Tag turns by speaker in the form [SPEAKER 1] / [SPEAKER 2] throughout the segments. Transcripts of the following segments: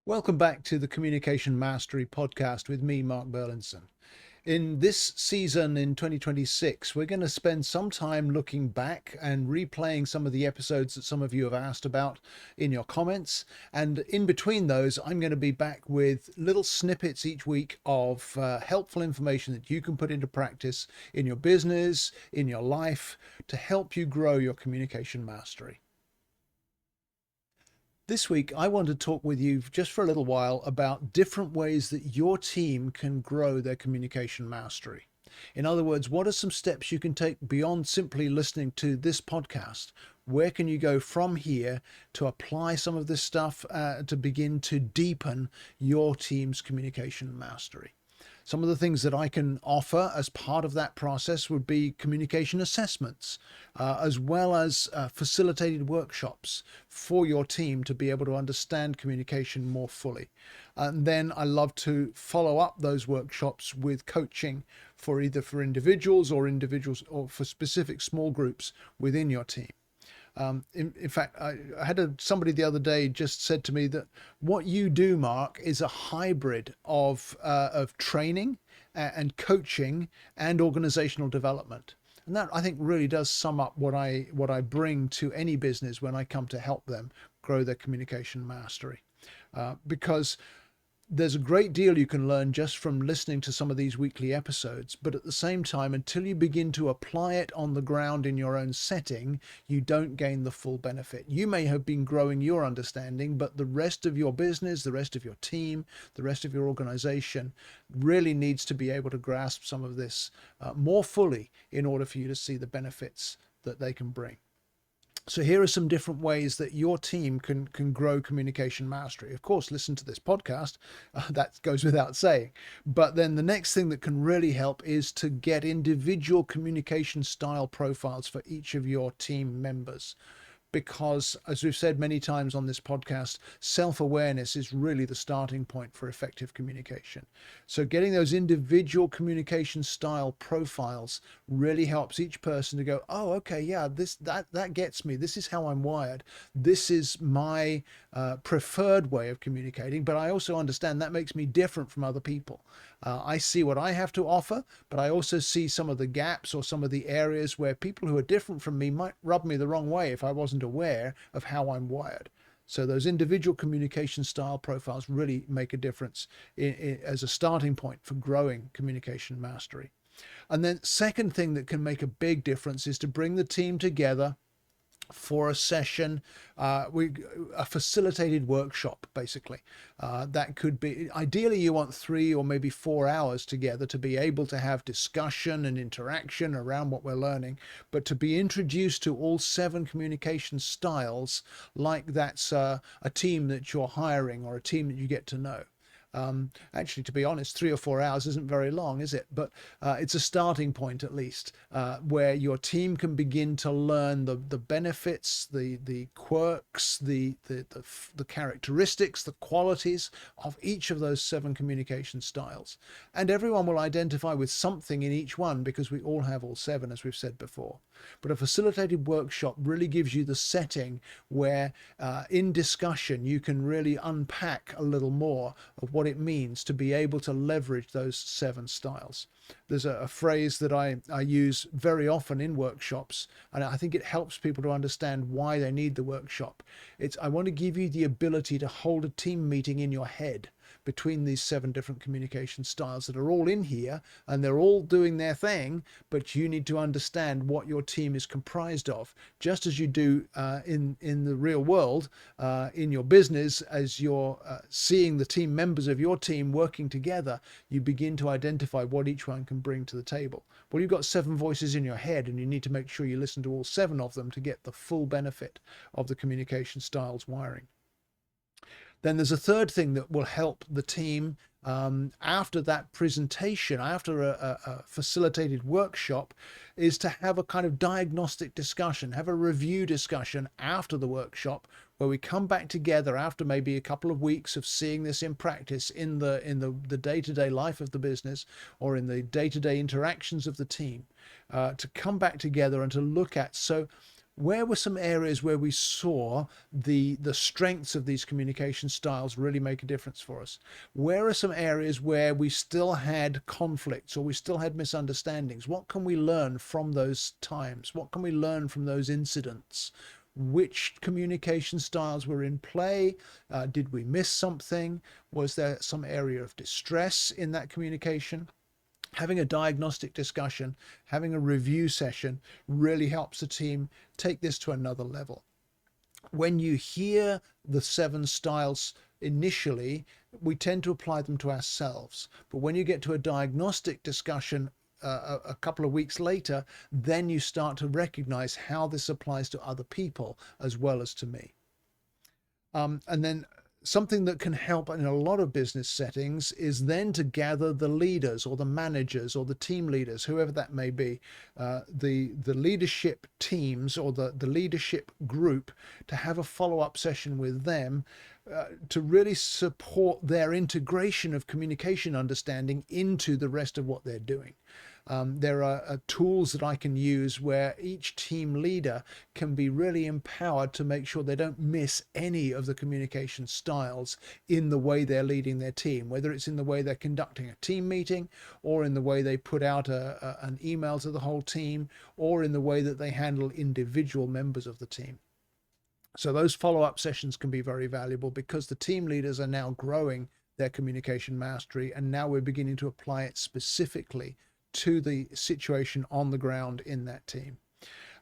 [SPEAKER 1] Welcome back to the Communication Mastery podcast with me, Mark Burlinson. In this season in 2026, we're going to spend some time looking back and replaying some of the episodes that some of you have asked about in your comments. And in between those, I'm going to be back with little snippets each week of helpful information that you can put into practice in your business, in your life, to help you grow your communication mastery. This week, I want to talk with you just for a little while about different ways that your team can grow their communication mastery. In other words, what are some steps you can take beyond simply listening to this podcast? Where can you go from here to apply some of this stuff to begin to deepen your team's communication mastery? Some of the things that I can offer as part of that process would be communication assessments, as well as facilitated workshops for your team to be able to understand communication more fully. And then I love to follow up those workshops with coaching for either for individuals or for specific small groups within your team. In fact, I had somebody the other day just said to me that what you do, Mark, is a hybrid of training and coaching and organizational development. And that I think really does sum up what I bring to any business when I come to help them grow their communication mastery. Because there's a great deal you can learn just from listening to some of these weekly episodes, but at the same time, until you begin to apply it on the ground in your own setting, you don't gain the full benefit. You may have been growing your understanding, but the rest of your business, the rest of your team, the rest of your organization really needs to be able to grasp some of this more fully in order for you to see the benefits that they can bring. So here are some different ways that your team can grow communication mastery. Of course, listen to this podcast. That goes without saying. But then the next thing that can really help is to get individual communication style profiles for each of your team members. Because, as we've said many times on this podcast, self-awareness is really the starting point for effective communication. So getting those individual communication style profiles really helps each person to go, oh, okay, yeah, that gets me. This is how I'm wired. This is my preferred way of communicating, but I also understand that makes me different from other people. I see what I have to offer, but I also see some of the gaps or some of the areas where people who are different from me might rub me the wrong way if I wasn't aware of how I'm wired. So those individual communication style profiles really make a difference as a starting point for growing communication mastery. And then second thing that can make a big difference is to bring the team together for a session, a facilitated workshop, basically. That could be, ideally you want 3 or maybe 4 hours together to be able to have discussion and interaction around what we're learning, but to be introduced to all 7 communication styles, like that's a team that you're hiring or a team that you get to know. Actually, to be honest, 3 or 4 hours isn't very long, is it? But it's a starting point, at least, where your team can begin to learn the benefits, the quirks, the characteristics, the qualities of each of those 7 communication styles. And everyone will identify with something in each one because we all have all 7, as we've said before. But a facilitated workshop really gives you the setting where in discussion you can really unpack a little more of what it means to be able to leverage those 7 styles. There's a phrase that I use very often in workshops, and I think it helps people to understand why they need the workshop. It's, I want to give you the ability to hold a team meeting in your head between these 7 different communication styles that are all in here and they're all doing their thing, but you need to understand what your team is comprised of, just as you do in the real world, in your business. As you're seeing the team members of your team working together, you begin to identify what each one can bring to the table. Well, you've got 7 voices in your head and you need to make sure you listen to all 7 of them to get the full benefit of the communication styles wiring. Then there's a third thing that will help the team after that presentation, after a facilitated workshop, is to have a kind of diagnostic discussion, have a review discussion after the workshop, where we come back together after maybe a couple of weeks of seeing this in practice in the day-to-day life of the business or in the day-to-day interactions of the team, to come back together and to look at, so where were some areas where we saw the strengths of these communication styles really make a difference for us? Where are some areas where we still had conflicts or we still had misunderstandings? What can we learn from those times? What can we learn from those incidents? Which communication styles were in play? Did we miss something? Was there some area of distress in that communication? Having a diagnostic discussion, having a review session really helps the team take this to another level. When you hear the 7 styles initially, we tend to apply them to ourselves. But when you get to a diagnostic discussion a couple of weeks later, then you start to recognize how this applies to other people as well as to me. And then something that can help in a lot of business settings is then to gather the leaders or the managers or the team leaders, whoever that may be, the leadership teams or the leadership group, to have a follow-up session with them to really support their integration of communication understanding into the rest of what they're doing. There are tools that I can use where each team leader can be really empowered to make sure they don't miss any of the communication styles in the way they're leading their team, whether it's in the way they're conducting a team meeting or in the way they put out an email to the whole team or in the way that they handle individual members of the team. So those follow-up sessions can be very valuable because the team leaders are now growing their communication mastery, and now we're beginning to apply it specifically to the situation on the ground in that team.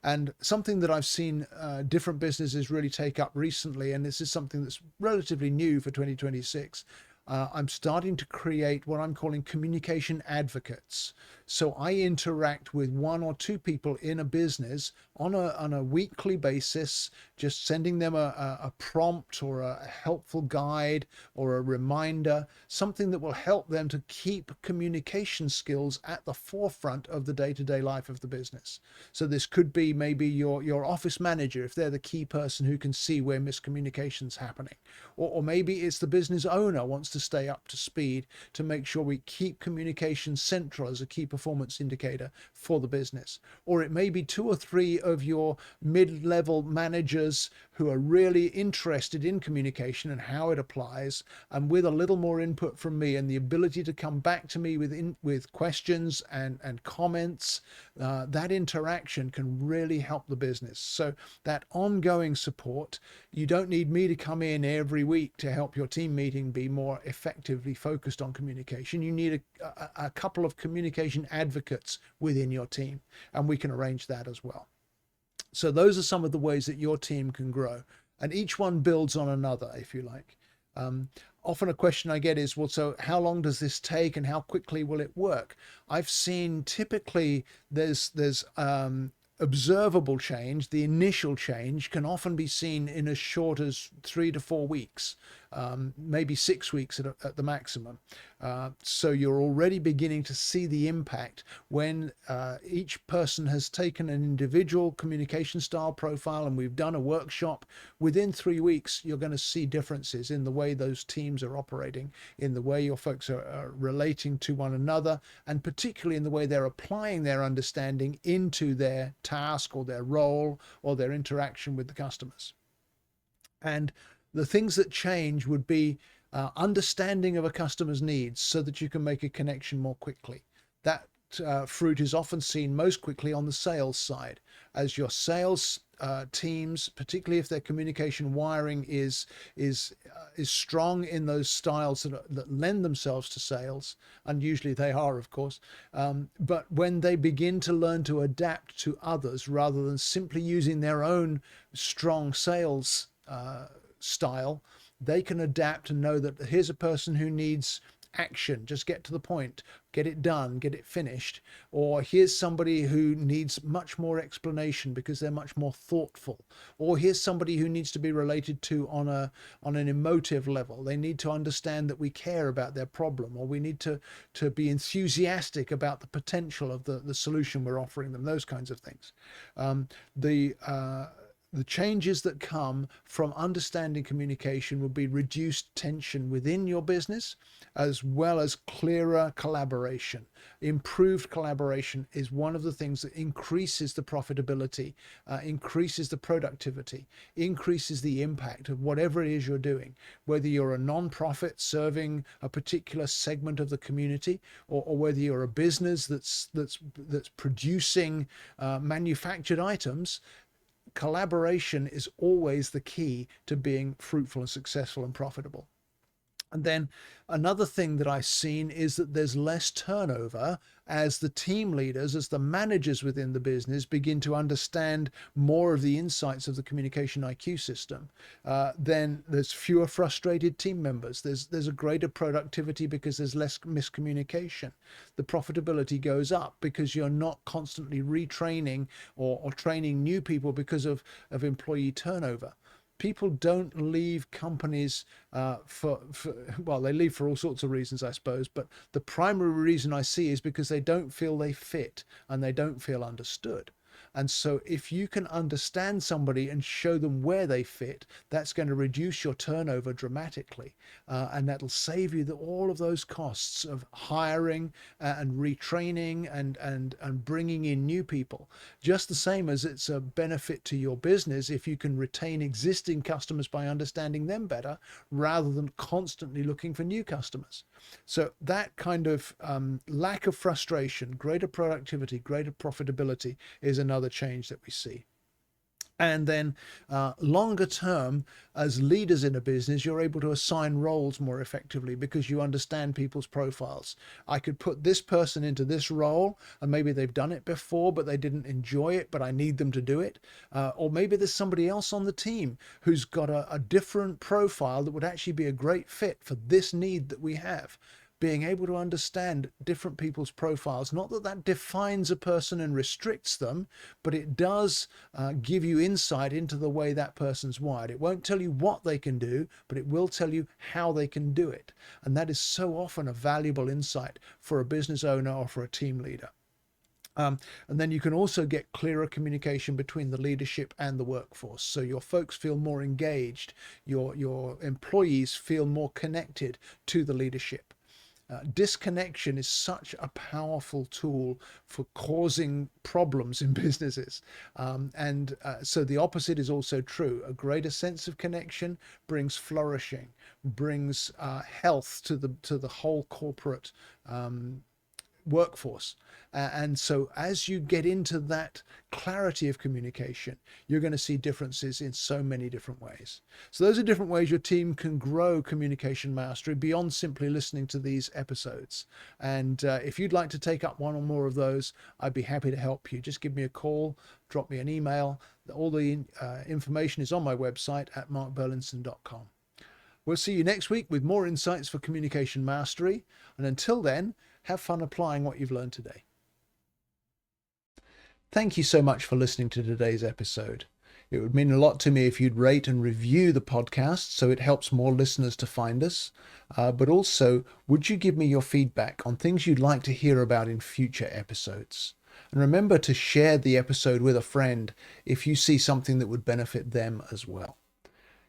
[SPEAKER 1] And something that I've seen different businesses really take up recently, and this is something that's relatively new for 2026, I'm starting to create what I'm calling communication advocates. So I interact with 1 or 2 people in a business on a weekly basis, just sending them a prompt or a helpful guide or a reminder, something that will help them to keep communication skills at the forefront of the day-to-day life of the business. So this could be maybe your office manager, if they're the key person who can see where miscommunication's happening, or maybe it's the business owner wants to stay up to speed to make sure we keep communication central as a key performance indicator for the business. Or it may be 2 or 3 of your mid-level managers who are really interested in communication and how it applies, and with a little more input from me and the ability to come back to me with questions and comments, that interaction can really help the business. So that ongoing support, you don't need me to come in every week to help your team meeting be more effectively focused on communication. You need a couple of communication advocates within your team, and we can arrange that as well. So those are some of the ways that your team can grow, and each one builds on another, if you like. Often a question I get is, well, so how long does this take and how quickly will it work? I've seen typically there's observable change. The initial change can often be seen in as short as 3 to 4 weeks, maybe 6 weeks at the maximum. So you're already beginning to see the impact when each person has taken an individual communication style profile and we've done a workshop. Within 3 weeks, you're going to see differences in the way those teams are operating, in the way your folks are relating to one another, and particularly in the way they're applying their understanding into their task or their role or their interaction with the customers. And the things that change would be understanding of a customer's needs so that you can make a connection more quickly. That fruit is often seen most quickly on the sales side, as your sales teams, particularly if their communication wiring is strong in those styles that lend themselves to sales, and usually they are, of course, but when they begin to learn to adapt to others rather than simply using their own strong sales style, they can adapt and know that here's a person who needs action, just get to the point, get it done, get it finished. Or here's somebody who needs much more explanation because they're much more thoughtful. Or here's somebody who needs to be related to on an emotive level. They need to understand that we care about their problem, or we need to be enthusiastic about the potential of the solution we're offering them, those kinds of things. The changes that come from understanding communication will be reduced tension within your business, as well as clearer collaboration. Improved collaboration is one of the things that increases the profitability, increases the productivity, increases the impact of whatever it is you're doing, whether you're a non-profit serving a particular segment of the community, or whether you're a business that's producing manufactured items. Collaboration is always the key to being fruitful and successful and profitable. And then another thing that I've seen is that there's less turnover as the team leaders, as the managers within the business begin to understand more of the insights of the communication IQ system. Then there's fewer frustrated team members. There's a greater productivity because there's less miscommunication. The profitability goes up because you're not constantly retraining or training new people because of employee turnover. People don't leave companies well, they leave for all sorts of reasons, I suppose, but the primary reason I see is because they don't feel they fit and they don't feel understood. And so if you can understand somebody and show them where they fit, that's going to reduce your turnover dramatically. And that'll save you all of those costs of hiring and retraining and bringing in new people. Just the same as it's a benefit to your business if you can retain existing customers by understanding them better rather than constantly looking for new customers. So that kind of lack of frustration, greater productivity, greater profitability is another change that we see. And then longer term, as leaders in a business, you're able to assign roles more effectively because you understand people's profiles. I could put this person into this role and maybe they've done it before, but they didn't enjoy it, but I need them to do it. Or maybe there's somebody else on the team who's got a different profile that would actually be a great fit for this need that we have. Being able to understand different people's profiles, not that that defines a person and restricts them, but it does give you insight into the way that person's wired. It won't tell you what they can do, but it will tell you how they can do it. And that is so often a valuable insight for a business owner or for a team leader. And then you can also get clearer communication between the leadership and the workforce. So your folks feel more engaged, your employees feel more connected to the leadership. Disconnection is such a powerful tool for causing problems in businesses. So the opposite is also true. A greater sense of connection brings flourishing, brings health to the whole corporate workforce. And so as you get into that clarity of communication, you're going to see differences in so many different ways. So those are different ways your team can grow communication mastery beyond simply listening to these episodes. And if you'd like to take up one or more of those, I'd be happy to help you. Just give me a call, drop me an email. All the information is on my website at markburlinson.com. We'll see you next week with more insights for communication mastery. And until then, have fun applying what you've learned today. Thank you so much for listening to today's episode. It would mean a lot to me if you'd rate and review the podcast so it helps more listeners to find us. But also, would you give me your feedback on things you'd like to hear about in future episodes? And remember to share the episode with a friend if you see something that would benefit them as well.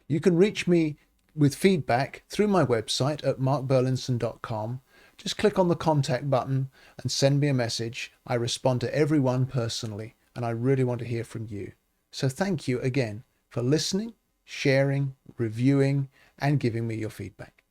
[SPEAKER 1] You can reach me with feedback through my website at markburlinson.com. Just click on the contact button and send me a message. I respond to everyone personally, and I really want to hear from you. So thank you again for listening, sharing, reviewing, and giving me your feedback.